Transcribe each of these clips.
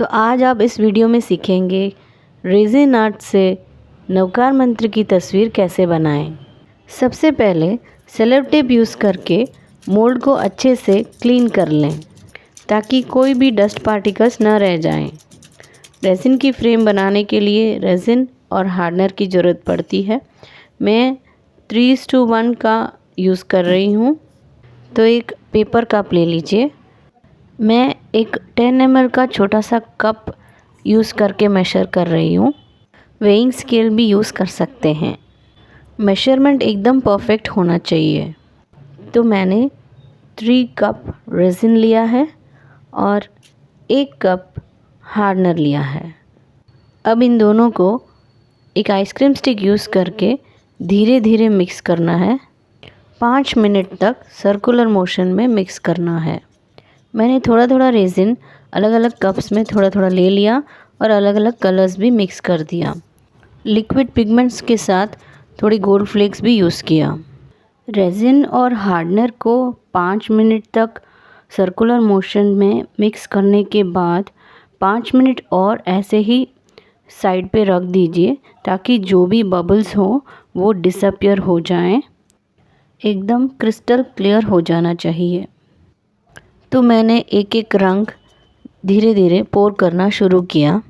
तो आज आप इस वीडियो में सीखेंगे रेजिन आर्ट से नवकार मंत्र की तस्वीर कैसे बनाएं। सबसे पहले सेलो टेप यूज़ करके मोल्ड को अच्छे से क्लीन कर लें ताकि कोई भी डस्ट पार्टिकल्स ना रह जाएं। रेजिन की फ्रेम बनाने के लिए रेजिन और हार्डनर की ज़रूरत पड़ती है। मैं 3:1 का यूज़ कर रही हूँ। तो एक पेपर कप ले लीजिए। मैं एक 10 ml का छोटा सा कप यूज़ करके मेशर कर रही हूँ। वेइंग स्केल भी यूज़ कर सकते हैं। मेशरमेंट एकदम परफेक्ट होना चाहिए। तो मैंने 3 कप रेजिन लिया है और 1 कप हार्डनर लिया है। अब इन दोनों को एक आइसक्रीम स्टिक यूज़ करके धीरे धीरे मिक्स करना है। 5 मिनट तक सर्कुलर मोशन में मिक्स करना है। मैंने थोड़ा थोड़ा रेजिन अलग अलग कप्स में थोड़ा थोड़ा ले लिया और अलग अलग कलर्स भी मिक्स कर दिया। लिक्विड पिगमेंट्स के साथ थोड़ी गोल्ड फ्लेक्स भी यूज़ किया। रेजिन और हार्डनर को 5 मिनट तक सर्कुलर मोशन में मिक्स करने के बाद 5 मिनट और ऐसे ही साइड पे रख दीजिए ताकि जो भी बबल्स हो वो डिसअपियर हो जाएं। एकदम क्रिस्टल क्लियर हो जाना चाहिए। तो मैंने एक एक रंग धीरे धीरे पोर करना शुरू किया।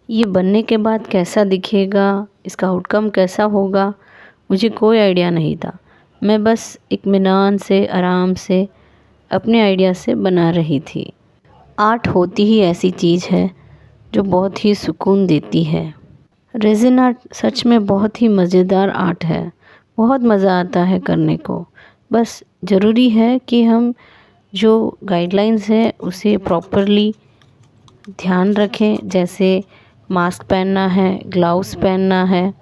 ये बनने के बाद कैसा दिखेगा, इसका आउटकम कैसा होगा, मुझे कोई आइडिया नहीं था। मैं बस इत्मीनान से आराम से अपने आइडिया से बना रही थी। आर्ट होती ही ऐसी चीज़ है जो बहुत ही सुकून देती है। रेजिन आर्ट सच में बहुत ही मज़ेदार आर्ट है। बहुत मज़ा आता है करने को। बस ज़रूरी है कि हम जो गाइडलाइंस है उसे प्रॉपरली ध्यान रखें। जैसे मास्क पहनना है, ग्लव्स पहनना है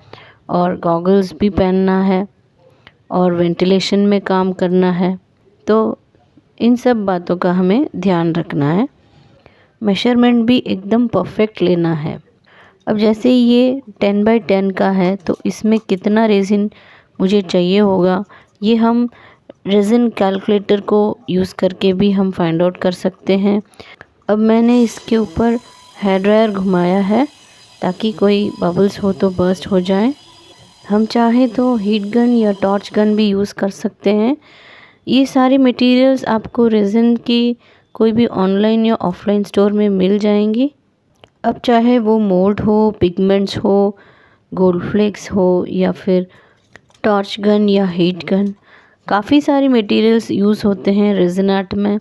और गॉगल्स भी पहनना है और वेंटिलेशन में काम करना है। तो इन सब बातों का हमें ध्यान रखना है। मेजरमेंट भी एकदम परफेक्ट लेना है। अब जैसे ये 10x10 का है तो इसमें कितना रेजिन मुझे चाहिए होगा ये हम रेजिन कैलकुलेटर को यूज़ करके भी हम फाइंड आउट कर सकते हैं। अब मैंने इसके ऊपर हेयर ड्रायर घुमाया है ताकि कोई बबल्स हो तो बर्स्ट हो जाए। हम चाहें तो हीट गन या टॉर्च गन भी यूज़ कर सकते हैं। ये सारी मटेरियल्स आपको रेजिन की कोई भी ऑनलाइन या ऑफलाइन स्टोर में मिल जाएंगी। अब चाहे वो मोल्ड हो, पिगमेंट्स हो, गोल्ड फ्लेक्स हो या फिर टॉर्च गन या हीट गन, काफ़ी सारी मटेरियल्स यूज़ होते हैं रेजिन आर्ट में।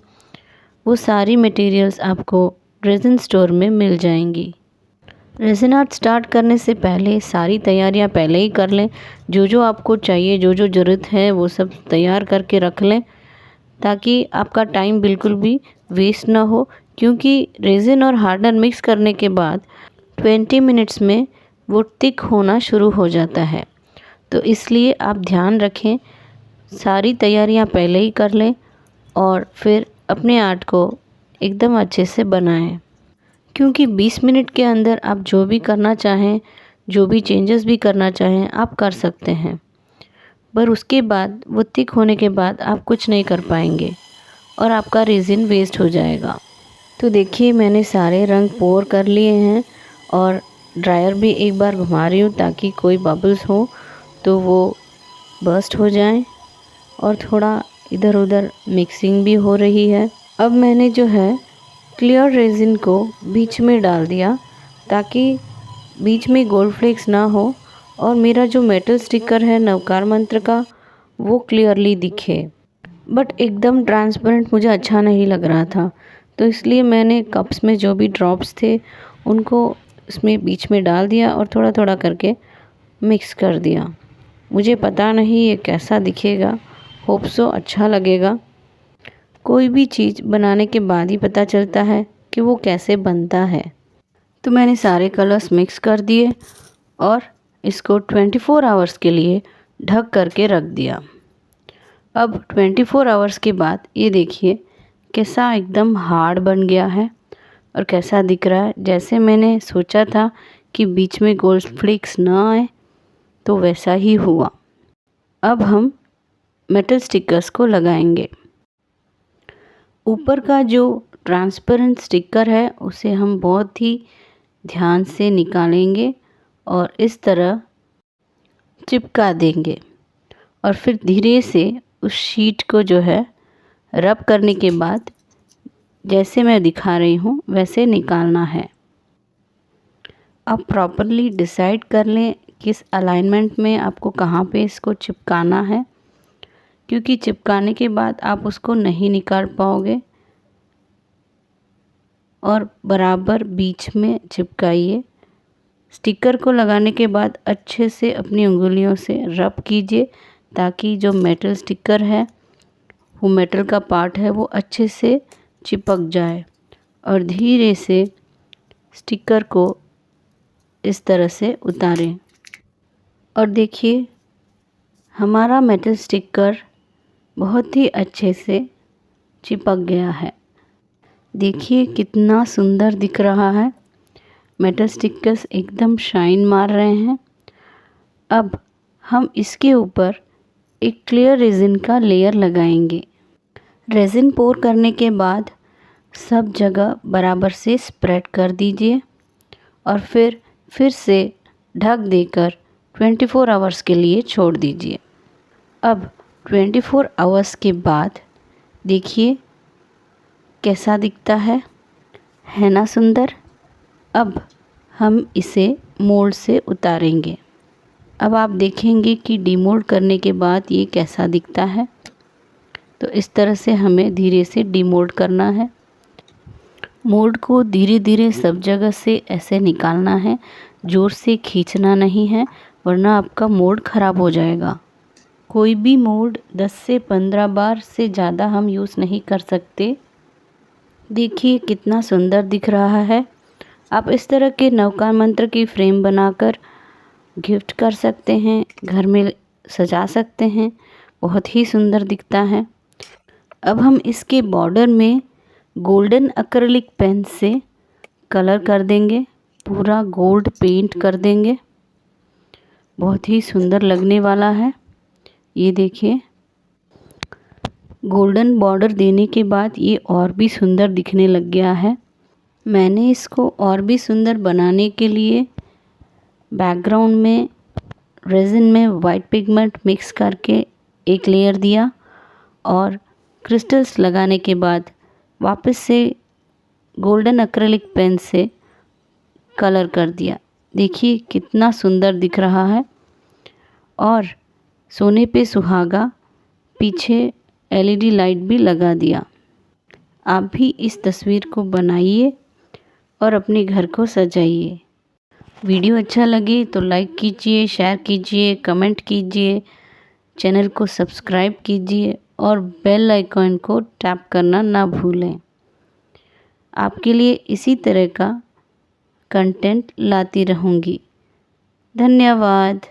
वो सारी मटेरियल्स आपको रेजिन स्टोर में मिल जाएंगी। रेजिन आर्ट स्टार्ट करने से पहले सारी तैयारियां पहले ही कर लें। जो जो आपको चाहिए, जो जो ज़रूरत है वो सब तैयार करके रख लें ताकि आपका टाइम बिल्कुल भी वेस्ट ना हो। क्योंकि रेजिन और हार्डनर मिक्स करने के बाद 20 मिनट्स में वो थिक होना शुरू हो जाता है। तो इसलिए आप ध्यान रखें, सारी तैयारियां पहले ही कर लें और फिर अपने आर्ट को एकदम अच्छे से बनाएं। क्योंकि 20 मिनट के अंदर आप जो भी करना चाहें, जो भी चेंजेस भी करना चाहें आप कर सकते हैं। पर उसके बाद वो थिक होने के बाद आप कुछ नहीं कर पाएंगे और आपका रेजिन वेस्ट हो जाएगा। तो देखिए मैंने सारे रंग पोर कर लिए हैं और ड्रायर भी एक बार घुमा रही हूँ ताकि कोई बबल्स हो तो वो बर्स्ट हो जाएं। और थोड़ा इधर उधर मिक्सिंग भी हो रही है। अब मैंने जो है क्लियर रेजिन को बीच में डाल दिया ताकि बीच में गोल्ड फ्लेक्स ना हो और मेरा जो मेटल स्टिकर है नवकार मंत्र का वो क्लियरली दिखे। बट एकदम ट्रांसपेरेंट मुझे अच्छा नहीं लग रहा था, तो इसलिए मैंने कप्स में जो भी ड्रॉप्स थे उनको इसमें बीच में डाल दिया और थोड़ा थोड़ा करके मिक्स कर दिया। मुझे पता नहीं ये कैसा दिखेगा, होप सो अच्छा लगेगा। कोई भी चीज़ बनाने के बाद ही पता चलता है कि वो कैसे बनता है। तो मैंने सारे कलर्स मिक्स कर दिए और इसको 24 आवर्स के लिए ढक करके रख दिया। अब 24 आवर्स के बाद ये देखिए कैसा एकदम हार्ड बन गया है और कैसा दिख रहा है। जैसे मैंने सोचा था कि बीच में गोल्ड फ्लेक्स ना आए तो वैसा ही हुआ। अब हम मेटल स्टिकर्स को लगाएंगे। ऊपर का जो ट्रांसपेरेंट स्टिकर है उसे हम बहुत ही ध्यान से निकालेंगे और इस तरह चिपका देंगे और फिर धीरे से उस शीट को जो है रब करने के बाद जैसे मैं दिखा रही हूँ वैसे निकालना है। आप प्रॉपरली डिसाइड कर लें किस अलाइनमेंट में आपको कहाँ पे इसको चिपकाना है, क्योंकि चिपकाने के बाद आप उसको नहीं निकाल पाओगे। और बराबर बीच में चिपकाइए। स्टिकर को लगाने के बाद अच्छे से अपनी उंगलियों से रब कीजिए ताकि जो मेटल स्टिकर है, वो मेटल का पार्ट है, वो अच्छे से चिपक जाए। और धीरे से स्टिकर को इस तरह से उतारें और देखिए हमारा मेटल स्टिकर बहुत ही अच्छे से चिपक गया है। देखिए कितना सुंदर दिख रहा है। मेटल स्टिकर्स एकदम शाइन मार रहे हैं। अब हम इसके ऊपर एक क्लियर रेजिन का लेयर लगाएंगे। रेजिन पोर करने के बाद सब जगह बराबर से स्प्रेड कर दीजिए और फिर से ढक देकर 24 आवर्स के लिए छोड़ दीजिए। अब 24 आवर्स के बाद देखिए कैसा दिखता है ना सुंदर। अब हम इसे मोल्ड से उतारेंगे। अब आप देखेंगे कि डीमोल्ड करने के बाद ये कैसा दिखता है। तो इस तरह से हमें धीरे से डीमोल्ड करना है। मोल्ड को धीरे धीरे सब जगह से ऐसे निकालना है, ज़ोर से खींचना नहीं है वरना आपका मोल्ड ख़राब हो जाएगा। कोई भी मोल्ड 10 से 15 बार से ज़्यादा हम यूज़ नहीं कर सकते। देखिए कितना सुंदर दिख रहा है। आप इस तरह के नवकार मंत्र की फ्रेम बनाकर गिफ्ट कर सकते हैं, घर में सजा सकते हैं, बहुत ही सुंदर दिखता है। अब हम इसके बॉर्डर में गोल्डन एक्रिलिक पेन से कलर कर देंगे, पूरा गोल्ड पेंट कर देंगे। बहुत ही सुंदर लगने वाला है। ये देखिए गोल्डन बॉर्डर देने के बाद ये और भी सुंदर दिखने लग गया है। मैंने इसको और भी सुंदर बनाने के लिए बैकग्राउंड में रेजिन में वाइट पिगमेंट मिक्स करके एक लेयर दिया और क्रिस्टल्स लगाने के बाद वापस से गोल्डन एक्रिलिक पेन से कलर कर दिया। देखिए कितना सुंदर दिख रहा है। और सोने पे सुहागा पीछे एलईडी लाइट भी लगा दिया। आप भी इस तस्वीर को बनाइए और अपने घर को सजाइए। वीडियो अच्छा लगे तो लाइक कीजिए, शेयर कीजिए, कमेंट कीजिए, चैनल को सब्सक्राइब कीजिए और बेल आइकॉन को टैप करना ना भूलें। आपके लिए इसी तरह का कंटेंट लाती रहूँगी। धन्यवाद।